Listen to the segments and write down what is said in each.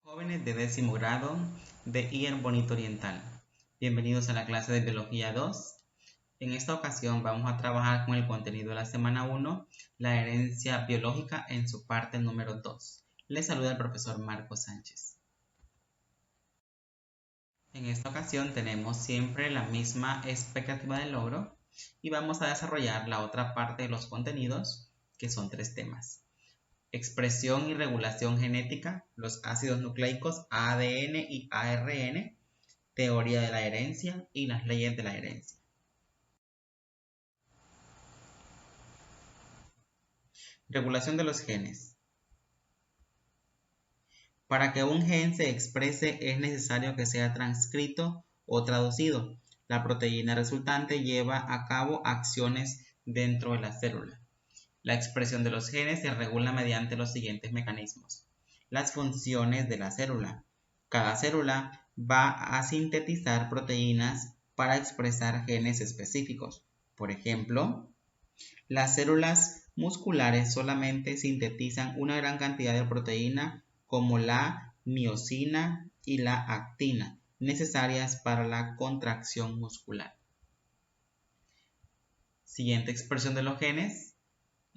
Jóvenes de 10º grado de IER Bonito Oriental, bienvenidos a la clase de Biología 2. En esta ocasión vamos a trabajar con el contenido de la semana 1, la herencia biológica en su parte número 2. Les saluda el profesor Marco Sánchez. En esta ocasión tenemos siempre la misma expectativa de logro y vamos a desarrollar la otra parte de los contenidos, que son 3 temas. Expresión y regulación genética, los ácidos nucleicos ADN y ARN, teoría de la herencia y las leyes de la herencia. Regulación de los genes. Para que un gen se exprese es necesario que sea transcrito o traducido. La proteína resultante lleva a cabo acciones dentro de la célula. La expresión de los genes se regula mediante los siguientes mecanismos. Las funciones de la célula. Cada célula va a sintetizar proteínas para expresar genes específicos. Por ejemplo, las células musculares solamente sintetizan una gran cantidad de proteína como la miosina y la actina, necesarias para la contracción muscular. Siguiente expresión de los genes.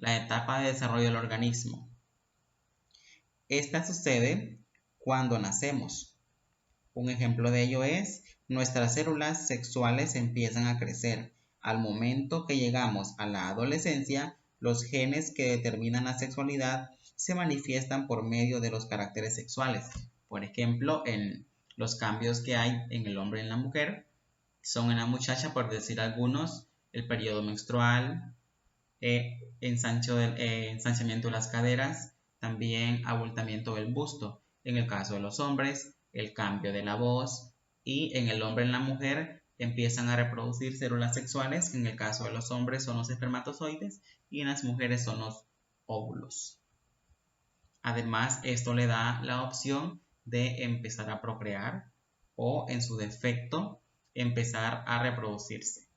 La etapa de desarrollo del organismo. Esta sucede cuando nacemos. Un ejemplo de ello es, nuestras células sexuales empiezan a crecer. Al momento que llegamos a la adolescencia, los genes que determinan la sexualidad se manifiestan por medio de los caracteres sexuales. Por ejemplo, en los cambios que hay en el hombre y en la mujer, son en la muchacha, por decir algunos, el periodo menstrual, ensanchamiento de las caderas, también abultamiento del busto. En el caso de los hombres, el cambio de la voz, y en el hombre y en la mujer empiezan a reproducir células sexuales. En el caso de los hombres son los espermatozoides y en las mujeres son los óvulos. Además, esto le da la opción de empezar a procrear o, en su defecto, empezar a reproducirse.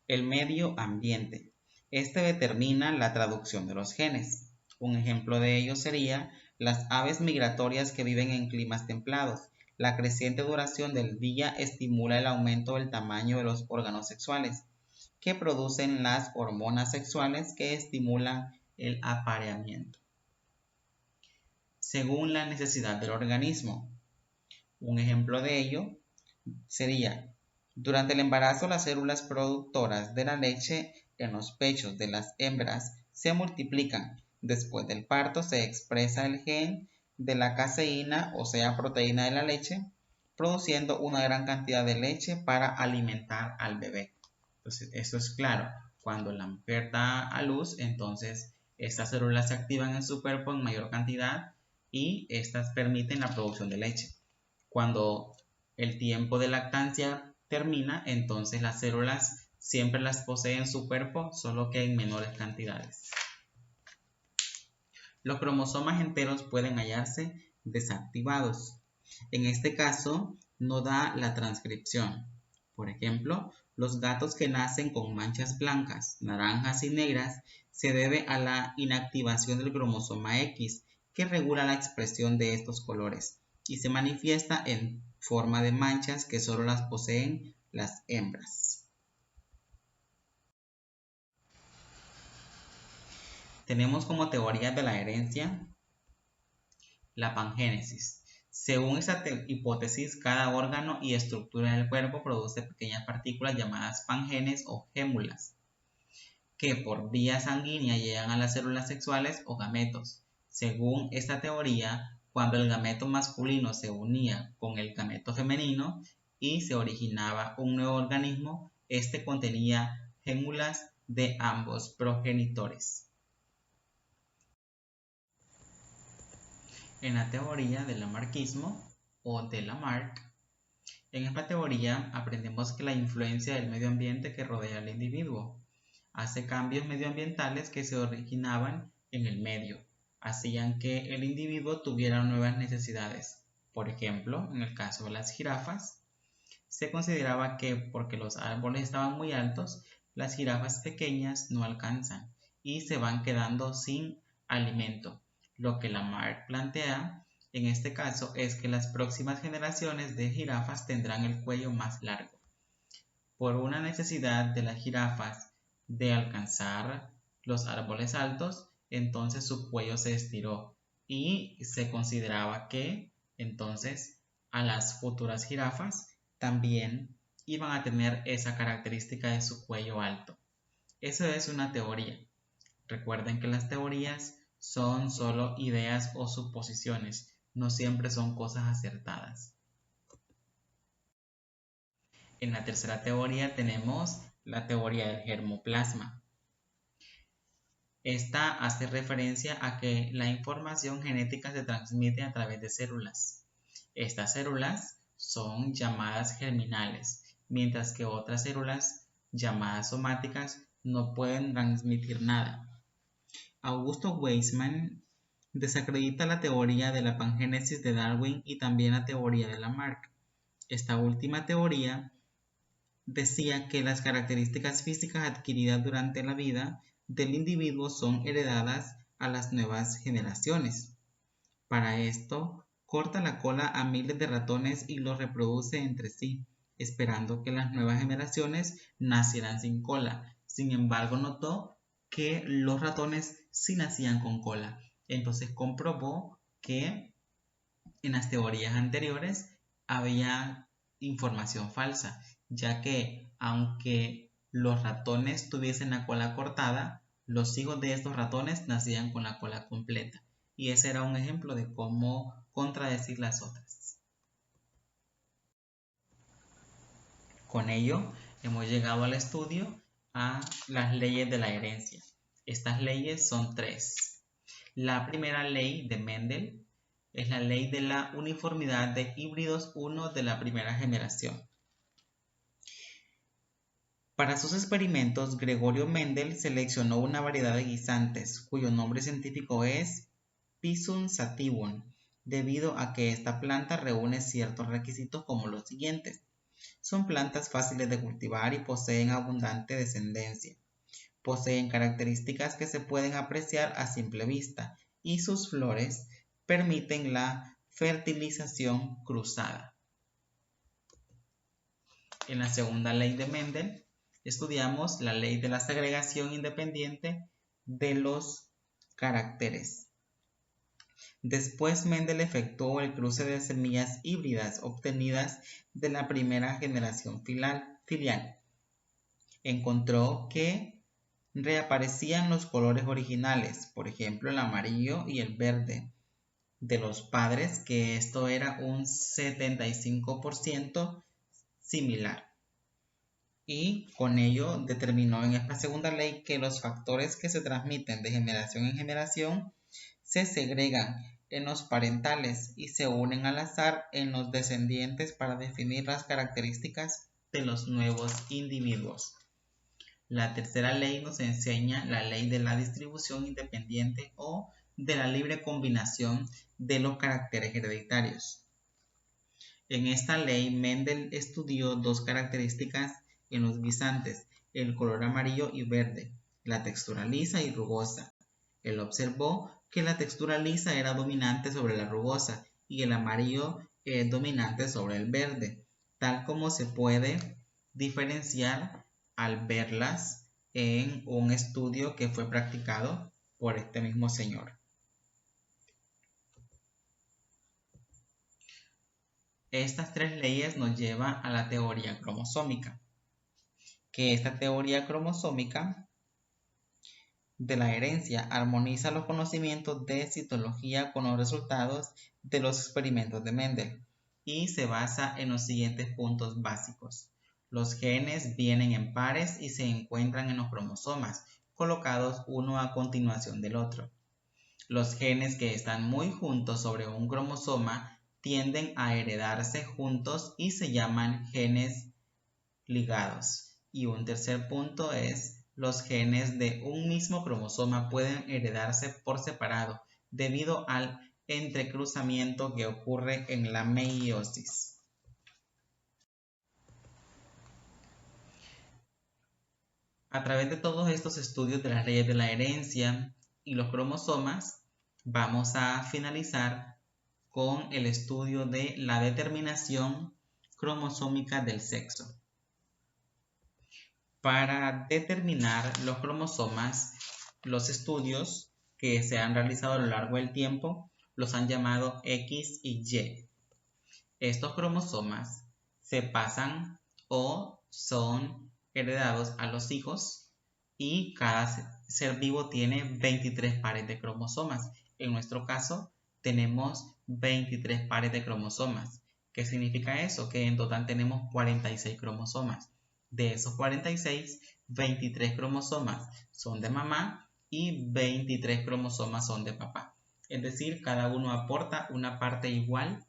El medio ambiente. Este determina la traducción de los genes. Un ejemplo de ello sería las aves migratorias que viven en climas templados. La creciente duración del día estimula el aumento del tamaño de los órganos sexuales, que producen las hormonas sexuales que estimulan el apareamiento, según la necesidad del organismo. Un ejemplo de ello sería: durante el embarazo, las células productoras de la leche en los pechos de las hembras se multiplican. Después del parto se expresa el gen de la caseína, o sea, proteína de la leche, produciendo una gran cantidad de leche para alimentar al bebé. Entonces, eso es claro. Cuando la mujer da a luz, entonces estas células se activan en su cuerpo en mayor cantidad y estas permiten la producción de leche. Cuando el tiempo de lactancia termina, entonces las células siempre las posee en su cuerpo, solo que en menores cantidades. Los cromosomas enteros pueden hallarse desactivados. En este caso, no da la transcripción. Por ejemplo, los gatos que nacen con manchas blancas, naranjas y negras se debe a la inactivación del cromosoma X, que regula la expresión de estos colores y se manifiesta en forma de manchas que solo las poseen las hembras. Tenemos como teoría de la herencia la pangénesis. Según esta hipótesis, cada órgano y estructura del cuerpo produce pequeñas partículas llamadas pangenes o gémulas, que por vía sanguínea llegan a las células sexuales o gametos. Según esta teoría, cuando el gameto masculino se unía con el gameto femenino y se originaba un nuevo organismo, este contenía gémulas de ambos progenitores. En la teoría del lamarckismo o de Lamarck, en esta teoría aprendemos que la influencia del medio ambiente que rodea al individuo hace cambios medioambientales que se originaban en el medio, hacían que el individuo tuviera nuevas necesidades. Por ejemplo, en el caso de las jirafas, se consideraba que porque los árboles estaban muy altos, las jirafas pequeñas no alcanzan y se van quedando sin alimento. Lo que Lamarck plantea en este caso es que las próximas generaciones de jirafas tendrán el cuello más largo. Por una necesidad de las jirafas de alcanzar los árboles altos, entonces su cuello se estiró y se consideraba que entonces a las futuras jirafas también iban a tener esa característica de su cuello alto. Esa es una teoría. Recuerden que las teorías son solo ideas o suposiciones, no siempre son cosas acertadas. En la tercera teoría tenemos la teoría del germoplasma. Esta hace referencia a que la información genética se transmite a través de células. Estas células son llamadas germinales, mientras que otras células llamadas somáticas no pueden transmitir nada. Augusto Weismann desacredita la teoría de la pangénesis de Darwin y también la teoría de Lamarck. Esta última teoría decía que las características físicas adquiridas durante la vida del individuo son heredadas a las nuevas generaciones. Para esto, corta la cola a miles de ratones y los reproduce entre sí, esperando que las nuevas generaciones nacieran sin cola. Sin embargo, notó que los ratones sí nacían con cola. Entonces comprobó que en las teorías anteriores había información falsa, ya que aunque los ratones tuviesen la cola cortada, los hijos de estos ratones nacían con la cola completa. Y ese era un ejemplo de cómo contradecir las otras. Con ello, hemos llegado al estudio a las leyes de la herencia. Estas leyes son tres. La primera ley de Mendel es la ley de la uniformidad de híbridos 1 de la primera generación. Para sus experimentos, Gregorio Mendel seleccionó una variedad de guisantes, cuyo nombre científico es Pisum sativum, debido a que esta planta reúne ciertos requisitos como los siguientes. Son plantas fáciles de cultivar y poseen abundante descendencia. Poseen características que se pueden apreciar a simple vista y sus flores permiten la fertilización cruzada. En la segunda ley de Mendel estudiamos la ley de la segregación independiente de los caracteres. Después Mendel efectuó el cruce de semillas híbridas obtenidas de la primera generación filial. Encontró que reaparecían los colores originales, por ejemplo el amarillo y el verde de los padres, que esto era un 75% similar. Y con ello determinó en esta segunda ley que los factores que se transmiten de generación en generación se segregan en los parentales y se unen al azar en los descendientes para definir las características de los nuevos individuos. La tercera ley nos enseña la ley de la distribución independiente o de la libre combinación de los caracteres hereditarios. En esta ley, Mendel estudió dos características en los guisantes, el color amarillo y verde, la textura lisa y rugosa. Él observó que la textura lisa era dominante sobre la rugosa y el amarillo es dominante sobre el verde, tal como se puede diferenciar al verlas en un estudio que fue practicado por este mismo señor. Estas tres leyes nos llevan a la teoría cromosómica, que esta teoría cromosómica de la herencia armoniza los conocimientos de citología con los resultados de los experimentos de Mendel y se basa en los siguientes puntos básicos. Los genes vienen en pares y se encuentran en los cromosomas, colocados uno a continuación del otro. Los genes que están muy juntos sobre un cromosoma tienden a heredarse juntos y se llaman genes ligados. Y un tercer punto es los genes de un mismo cromosoma pueden heredarse por separado debido al entrecruzamiento que ocurre en la meiosis. A través de todos estos estudios de las leyes de la herencia y los cromosomas, vamos a finalizar con el estudio de la determinación cromosómica del sexo. Para determinar los cromosomas, los estudios que se han realizado a lo largo del tiempo los han llamado X y Y. Estos cromosomas se pasan o son heredados a los hijos y cada ser vivo tiene 23 pares de cromosomas. En nuestro caso tenemos 23 pares de cromosomas. ¿Qué significa eso? Que en total tenemos 46 cromosomas. De esos 46, 23 cromosomas son de mamá y 23 cromosomas son de papá. Es decir, cada uno aporta una parte igual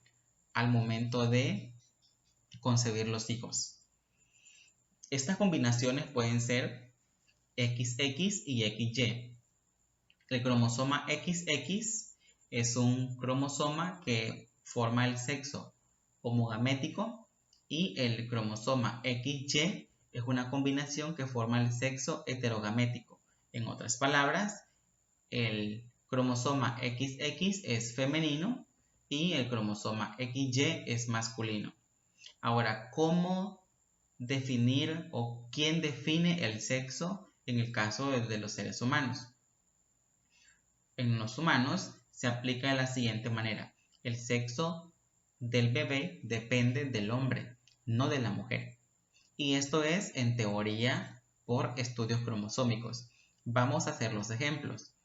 al momento de concebir los hijos. Estas combinaciones pueden ser XX y XY. El cromosoma XX es un cromosoma que forma el sexo homogamético y el cromosoma XY es una combinación que forma el sexo heterogamético. En otras palabras, el cromosoma XX es femenino y el cromosoma XY es masculino. Ahora, ¿cómo definir o quién define el sexo en el caso de los seres humanos? En los humanos se aplica de la siguiente manera. El sexo del bebé depende del hombre, no de la mujer. Y esto es, en teoría, por estudios cromosómicos. Vamos a hacer los ejemplos.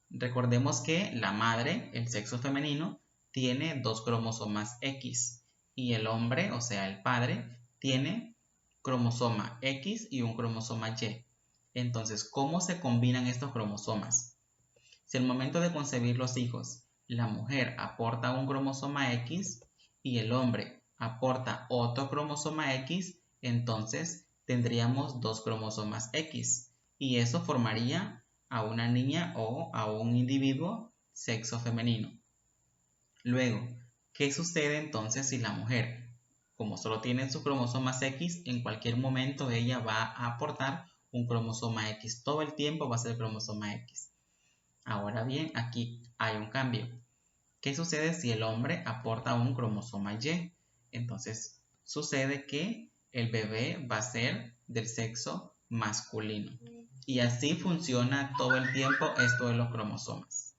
Recordemos que la madre, el sexo femenino, tiene 2 cromosomas X y el hombre, o sea, el padre, tiene cromosoma X y un cromosoma Y. Entonces, ¿cómo se combinan estos cromosomas? Si al momento de concebir los hijos, la mujer aporta un cromosoma X y el hombre aporta otro cromosoma X, entonces tendríamos 2 cromosomas X y eso formaría a una niña o a un individuo sexo femenino. Luego, ¿qué sucede entonces si la mujer, como solo tiene sus cromosomas X, en cualquier momento ella va a aportar un cromosoma X? Todo el tiempo va a ser cromosoma X. Ahora bien, aquí hay un cambio. ¿Qué sucede si el hombre aporta un cromosoma Y? Entonces, sucede que el bebé va a ser del sexo masculino. Y así funciona todo el tiempo esto de los cromosomas.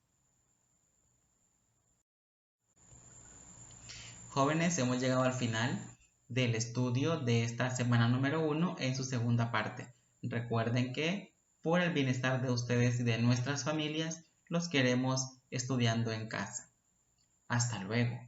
Jóvenes, hemos llegado al final del estudio de esta semana número 1 en su segunda parte. Recuerden que por el bienestar de ustedes y de nuestras familias, los queremos estudiando en casa. Hasta luego.